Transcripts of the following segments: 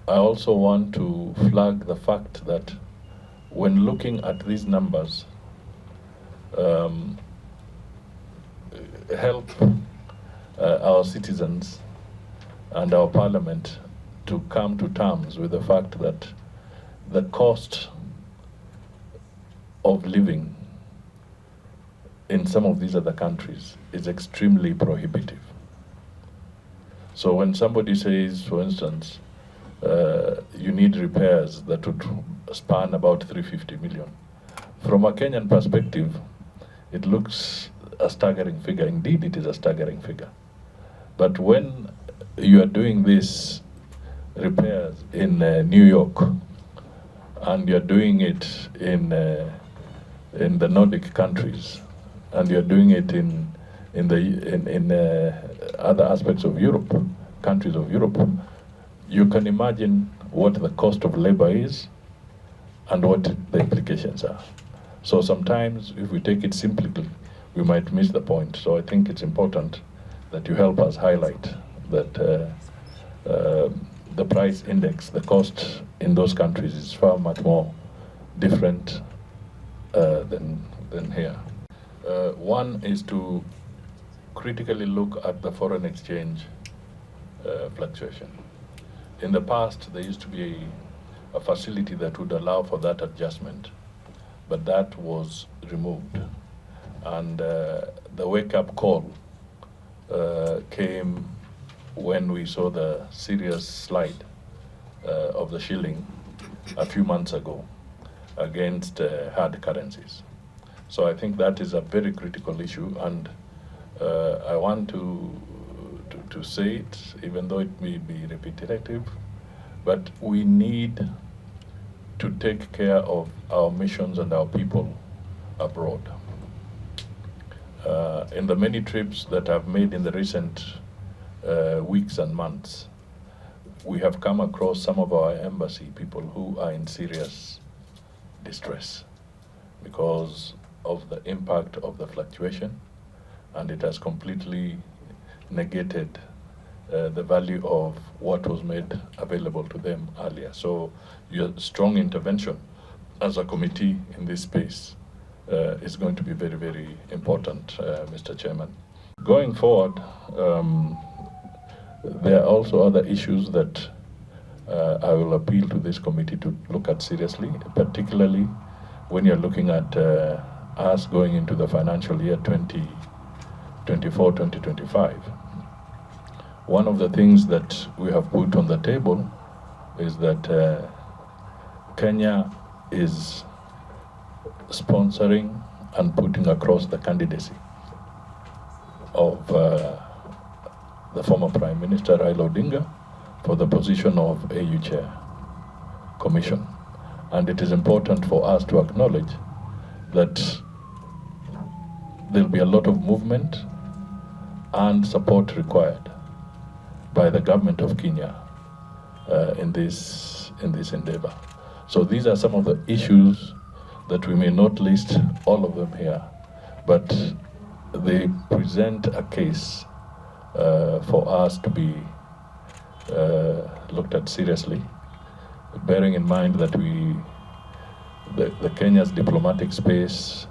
I also want to flag the fact that when looking at these numbers, help our citizens and our parliament to come to terms with the fact that the cost of living in some of these other countries is extremely prohibitive. So when somebody says, for instance, you need repairs that would span about 350 million, from a Kenyan perspective, it looks a staggering figure. Indeed, it is a staggering figure. But when you are doing these repairs in New York, and you're doing it in the Nordic countries, and you're doing it in other aspects of Europe, countries of Europe, you can imagine what the cost of labor is and what the implications are. So sometimes, if we take it simply, we might miss the point. So I think it's important that you help us highlight that the price index, the cost in those countries is far much more different than here. One is to critically look at the foreign exchange fluctuation. In the past, there used to be a facility that would allow for that adjustment, but that was removed. And the wake-up call came when we saw the serious slide of the shilling a few months ago against hard currencies. So I think that is a very critical issue, and I want to say it, even though it may be repetitive, but we need to take care of our missions and our people abroad. In the many trips that I've made in the recent weeks and months, we have come across some of our embassy people who are in serious distress because of the impact of the fluctuation, and it has completely negated the value of what was made available to them earlier. So your strong intervention as a committee in this space is going to be very, very important, Mr. Chairman. Going forward, there are also other issues that I will appeal to this committee to look at seriously, particularly when you're looking at us going into the financial year 2024-2025. One of the things that we have put on the table is that Kenya is sponsoring and putting across the candidacy of the former Prime Minister Raila Odinga for the position of AU Chair Commission. And it is important for us to acknowledge that there'll be a lot of movement and support required by the government of Kenya in this endeavor. So these are some of the issues that we may not list all of them here, but they present a case for us to be looked at seriously, bearing in mind that the Kenya's diplomatic space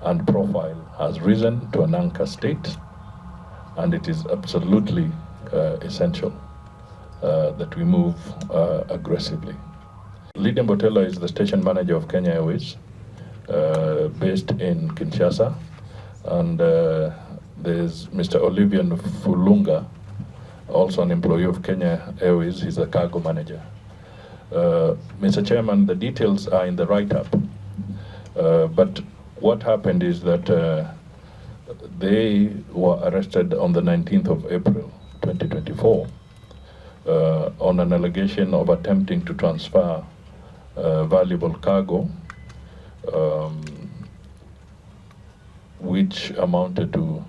and profile has risen to an anchor state, and it is absolutely essential that we move aggressively. Lydia Mbotela is the station manager of Kenya Airways, based in Kinshasa, and there's Mr. Olivier Fulunga, also an employee of Kenya Airways. He's the cargo manager. Mr. Chairman, the details are in the write-up, but what happened is that they were arrested on the 19th of April 2024 on an allegation of attempting to transfer valuable cargo, which amounted to,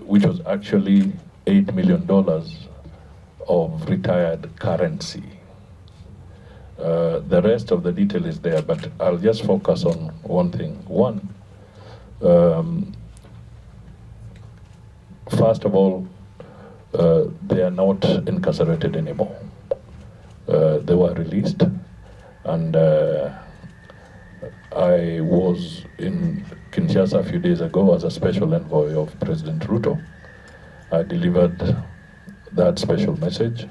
which was actually $8 million of retired currency. The rest of the detail is there, but I'll just focus on one thing. One, first of all, they are not incarcerated anymore. they were released, and I was in Kinshasa a few days ago as a special envoy of President Ruto. I delivered that special message.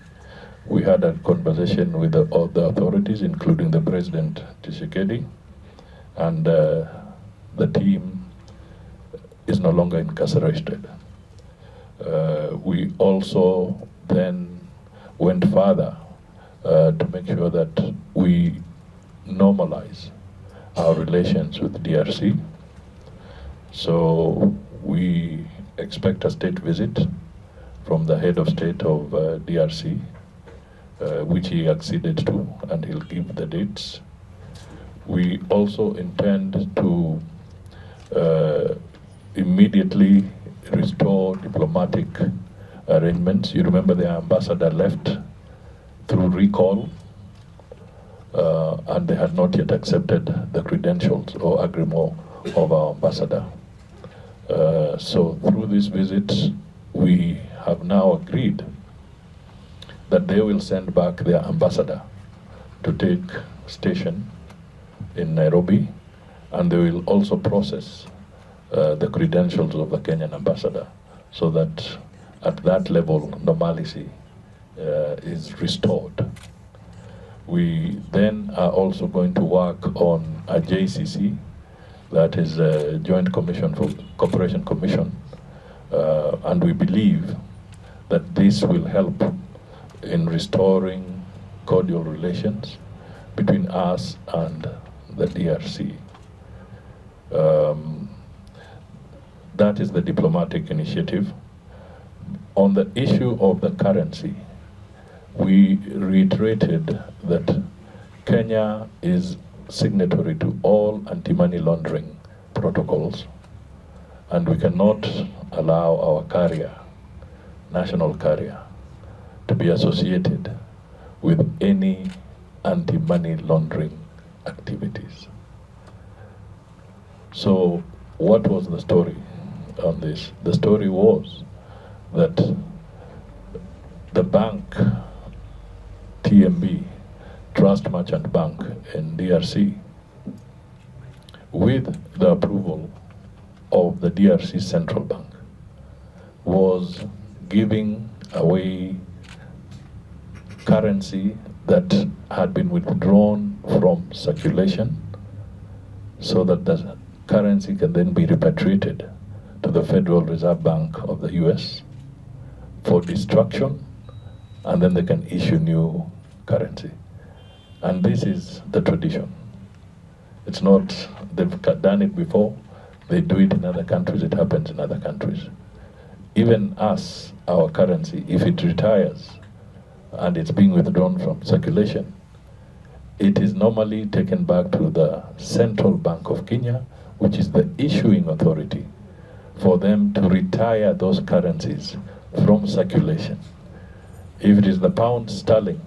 We had a conversation with the authorities, including the President Tshisekedi, and the team is no longer incarcerated. We also then went further to make sure that we normalize our relations with DRC. So we expect a state visit from the head of state of DRC, which he acceded to, and he'll give the dates. We also intend to immediately restore diplomatic arrangements. You remember the ambassador left through recall, and they had not yet accepted the credentials or agreement of our ambassador. So through these visits, we have now agreed that they will send back their ambassador to take station in Nairobi, and they will also process the credentials of the Kenyan ambassador, so that at that level normalcy is restored. We then are also going to work on a JCC, that is a Joint Commission for Cooperation Commission, and we believe that this will help in restoring cordial relations between us and the DRC. That is the diplomatic initiative. On the issue of the currency, we reiterated that Kenya is signatory to all anti-money laundering protocols, and we cannot allow our carrier, national carrier, to be associated with any anti-money laundering activities. So what was the story on this? The story was that the bank, TMB, Trust Merchant Bank in DRC, with the approval of the DRC Central Bank, was giving away currency that had been withdrawn from circulation, so that the currency can then be repatriated to the Federal Reserve Bank of the US for destruction, and then they can issue new currency. And this is the tradition. It's not, they've done it before, they do it in other countries, it happens in other countries. Even us, our currency, if it retires and it's being withdrawn from circulation, it is normally taken back to the Central Bank of Kenya, which is the issuing authority, for them to retire those currencies from circulation. If it is the pound sterling,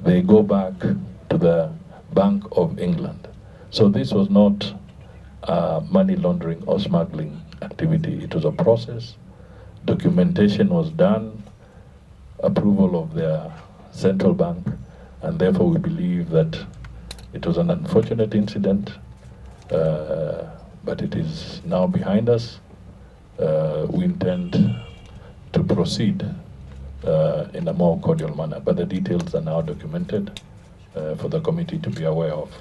they go back to the Bank of England. So this was not money laundering or smuggling activity. It was a process. Documentation was done, approval of their central bank, and therefore we believe that it was an unfortunate incident, but it is now behind us. We intend to proceed in a more cordial manner, but the details are now documented for the committee to be aware of.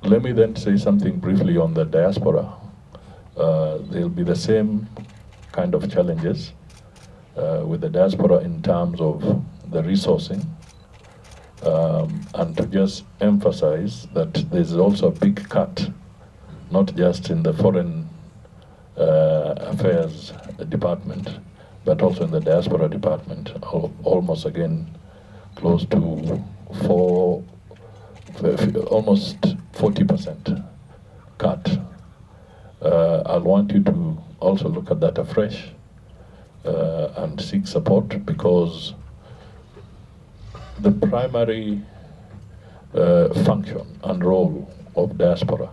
Let me then say something briefly on the diaspora. There'll be the same kind of challenges with the diaspora in terms of the resourcing, and to just emphasize that there's also a big cut, not just in the foreign affairs department, but also in the diaspora department, almost again close to almost 40% cut. I'll want you to also look at that afresh and seek support, because the primary function and role of diaspora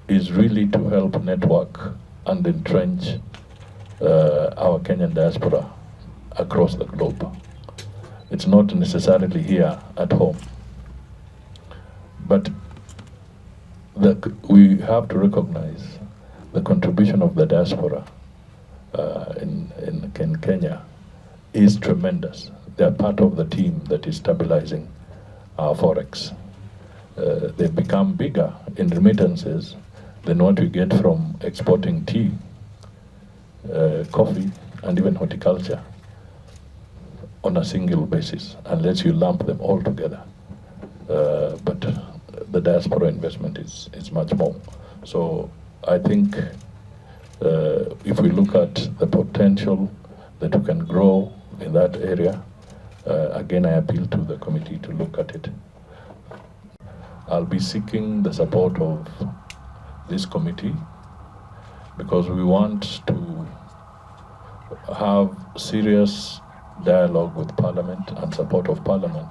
is really to help network and entrench our Kenyan diaspora across the globe. It's not necessarily here at home. But we have to recognize the contribution of the diaspora in Kenya is tremendous. They are part of the team that is stabilizing our forex. They've become bigger in remittances than what we get from exporting tea, coffee, and even horticulture on a single basis, unless you lump them all together. But the diaspora investment is much more. So I think if we look at the potential that we can grow in that area, again, I appeal to the committee to look at it. I'll be seeking the support of this committee because we want to have serious dialogue with Parliament and support of Parliament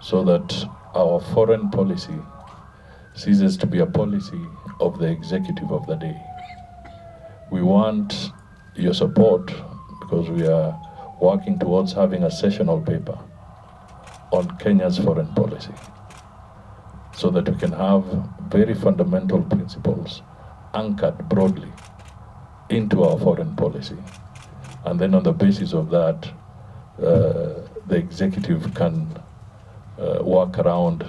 so that our foreign policy ceases to be a policy of the executive of the day. We want your support because we are working towards having a sessional paper on Kenya's foreign policy so that we can have very fundamental principles anchored broadly into our foreign policy. And then on the basis of that, the executive can work around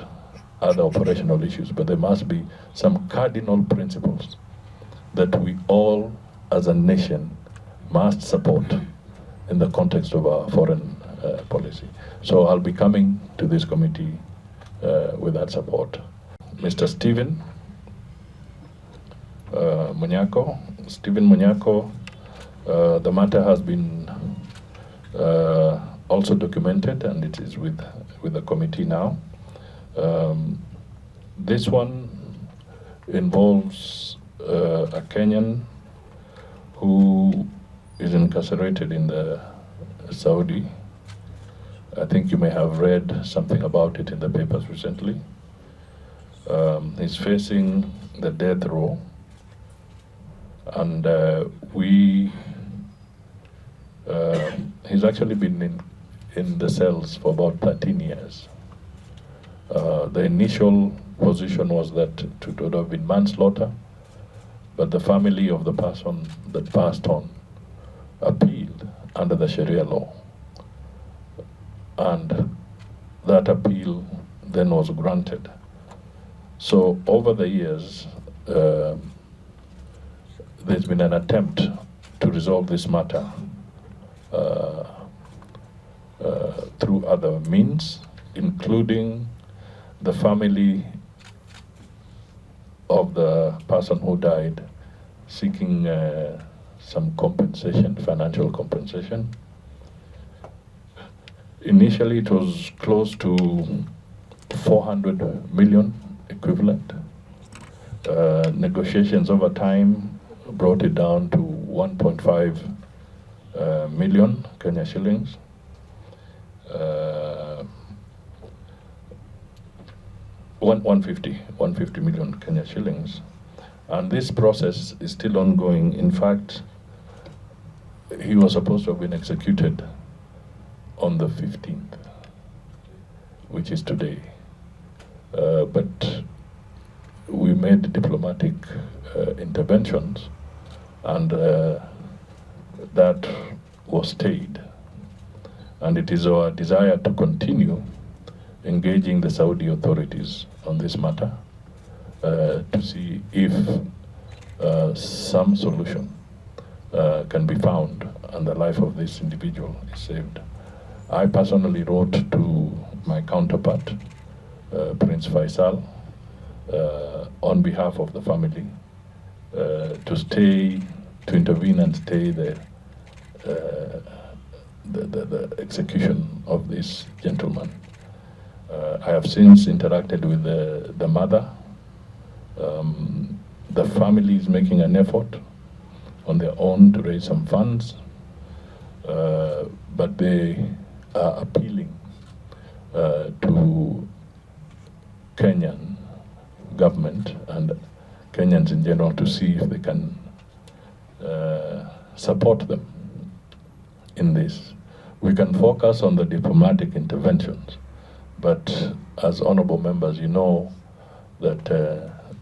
other operational issues, but there must be some cardinal principles that we all as a nation must support in the context of our foreign policy. So I'll be coming to this committee with that support. Mr. Stephen Munyako, the matter has been also documented and it is with the committee now. This one involves a Kenyan who is incarcerated in the Saudi. I think you may have read something about it in the papers recently. He's facing the death row, and he's actually been in the cells for about 13 years. The initial position was that it would have been manslaughter, but the family of the person that passed on appealed under the Sharia law. And that appeal then was granted. So over the years, there's been an attempt to resolve this matter through other means, including the family of the person who died seeking some compensation, financial compensation. Initially, it was close to 400 million equivalent. Negotiations over time brought it down to 1.5 million Kenya shillings. 150 million Kenya shillings. And this process is still ongoing. In fact, he was supposed to have been executed on the 15th, which is today. But we made diplomatic interventions, and that was stayed. And it is our desire to continue engaging the Saudi authorities on this matter to see if some solution can be found and the life of this individual is saved. I personally wrote to my counterpart, Prince Faisal, on behalf of the family, to intervene and stay the execution of this gentleman. I have since interacted with the mother. The family is making an effort on their own to raise some funds, but they are appealing to Kenyan government and Kenyans in general to see if they can support them in this. We can focus on the diplomatic interventions, but as honorable members, you know that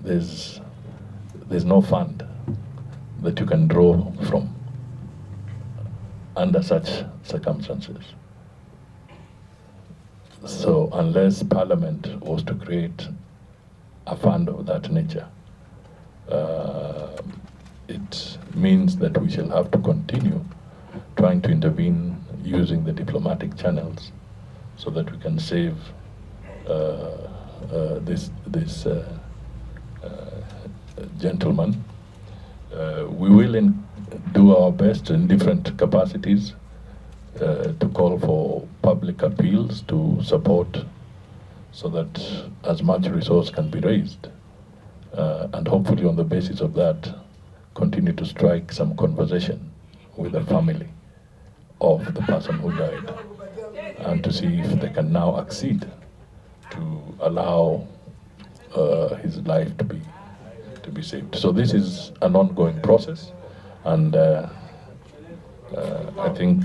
there's no fund that you can draw from under such circumstances. So unless Parliament was to create a fund of that nature, it means that we shall have to continue trying to intervene using the diplomatic channels so that we can save this gentleman. We will do our best in different capacities to call for public appeals to support so that as much resource can be raised. And hopefully on the basis of that, continue to strike some conversation with the family of the person who died and to see if they can now accede to allow his life to be saved. So this is an ongoing process, and I think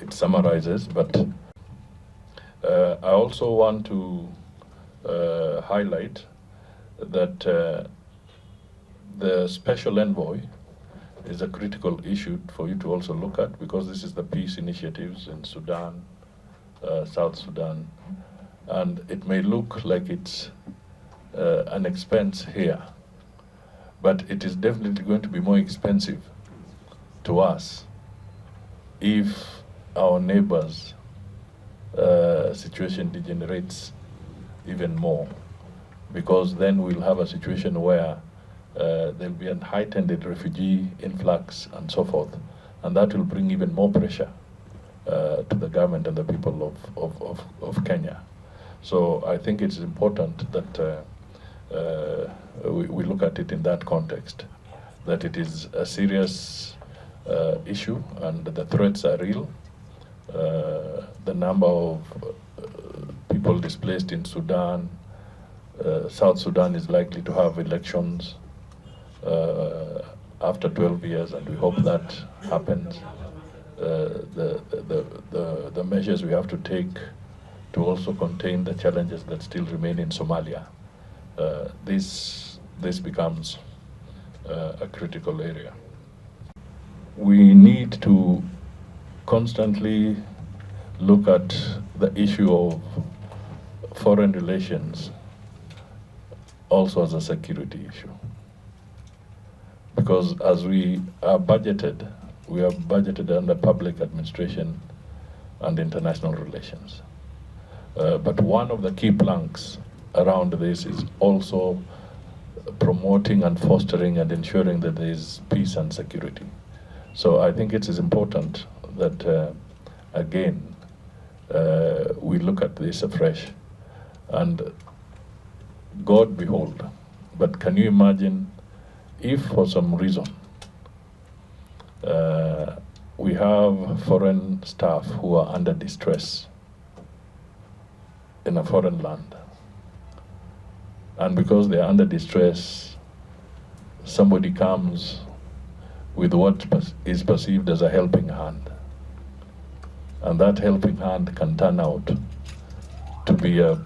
it summarizes, but I also want to highlight that the special envoy is a critical issue for you to also look at, because this is the peace initiatives in Sudan, South Sudan, and it may look like it's an expense here, but it is definitely going to be more expensive to us if our neighbors' situation degenerates even more, because then we'll have a situation where there'll be a heightened refugee influx and so forth, and that will bring even more pressure to the government and the people of Kenya. So I think it's important that we look at it in that context, that it is a serious issue and the threats are real. The number of people displaced in Sudan, South Sudan is likely to have elections after 12 years, and we hope that happens. The measures we have to take to also contain the challenges that still remain in Somalia, this becomes a critical area. We need to constantly look at the issue of foreign relations also as a security issue. Because as we are budgeted under public administration and international relations. But one of the key planks around this is also promoting and fostering and ensuring that there is peace and security. So I think it is important that, again, we look at this afresh. And God behold, but can you imagine if for some reason we have foreign staff who are under distress in a foreign land, and because they are under distress, somebody comes with what is perceived as a helping hand, and that helping hand can turn out to be a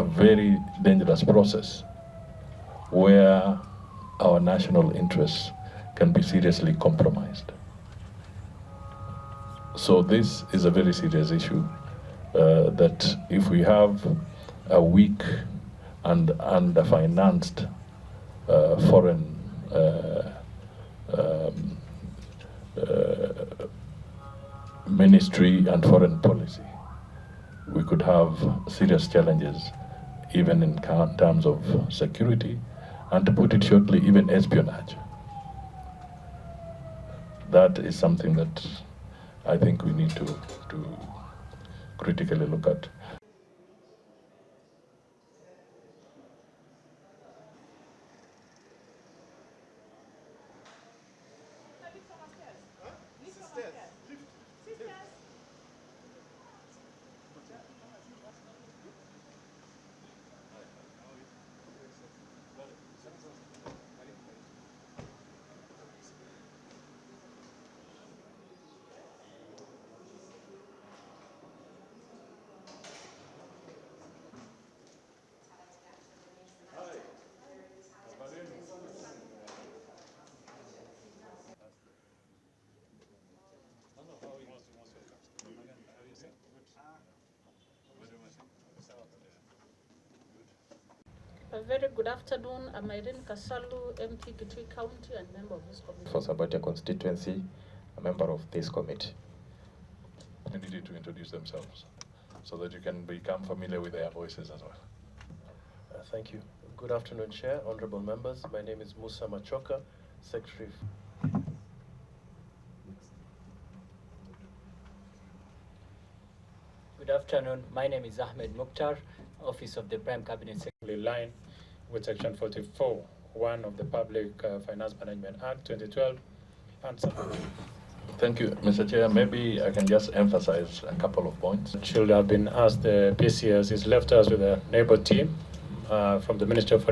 very dangerous process where our national interests can be seriously compromised. So this is a very serious issue, that if we have a weak and under-financed foreign ministry and foreign policy, we could have serious challenges even in terms of security, and to put it shortly, even espionage. That is something that I think we need to critically look at. A very good afternoon. I'm Irene Kasalu, MP Kitui County and member of this committee. For Sabatia constituency, a member of this committee. They needed to introduce themselves so that you can become familiar with their voices as well. Thank you. Good afternoon, Chair, honorable members. My name is Musa Machoka, Secretary. Good afternoon. My name is Ahmed Mukhtar, Office of the Prime Cabinet Secretary. Line with Section 44(1) of the Public Finance Management Act 2012 and some. Thank you, Mr. Chair. Maybe I can just emphasize a couple of points. Should have been asked, the PCS is left us with a neighbor team from the Ministry of Foreign